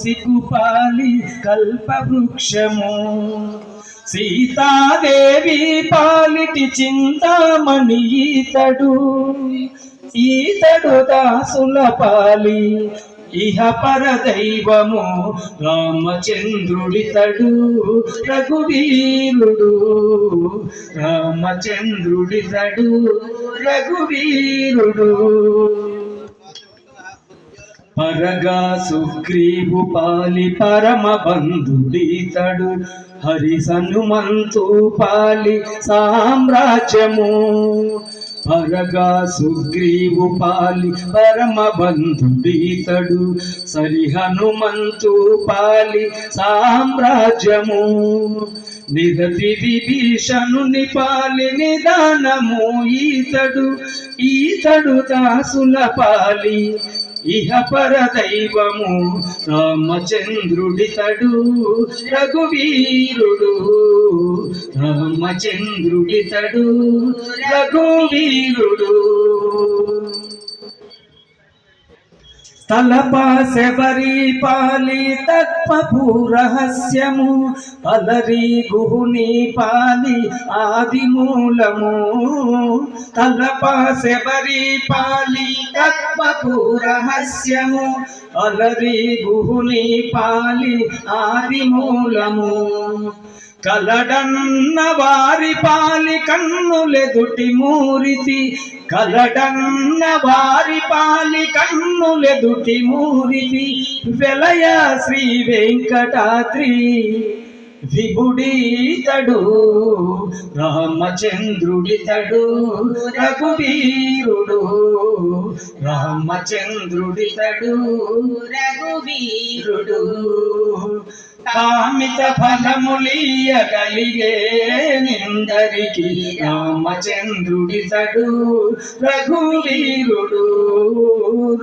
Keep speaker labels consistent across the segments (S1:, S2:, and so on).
S1: సిగ్గుపాలి కల్పవృక్షము సీతాదేవి పాలిటి చింతామణి ఈతడు దాసుల పాలి ఇహ పరదైవము రామచంద్రుడితడు రఘువీరుడు రామచంద్రుడితడు రఘువీరుడు పరగా సుగ్రీవు పాలి పరమ బంధుడితడు హరి హనుమంతు పాలి సామ్రాజ్యము పరగా సుగ్రీవు పాలి పరమ బంధుడితడు సరి హనుమంతు పాలి సామ్రాజ్యము నిరతి విభీషణుని పాలి నిదానము ఈతడు దాసుల పాలి ఇహ పరదైవము రామచంద్రుడితడు రఘువీరుడు రామచంద్రుడితడు రఘువీరుడు తలపా శబరి పాలి తత్వపు రహస్యము అలరి గుహుని పాలి ఆది మూలము తలపా శబరి పాలి తత్వపు రహస్యము అలరి గుహుని పాలి ఆది మూలము కలడన్న వారి పాలి కన్నులెదుటి మూరితి కలడన్న వారి పాలి కన్నులెదుటి మూరితి వెలయ శ్రీ వెంకటాద్రి విభుడితడు రామచంద్రుడితడు రఘువీరుడు రామచంద్రుడితడు రఘువీరుడు కామిత ఫలములియగలిగే నిందరికి రామచంద్రుడితడు రఘువీరుడు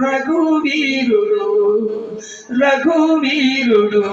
S1: రఘువీరుడు రఘువీరుడు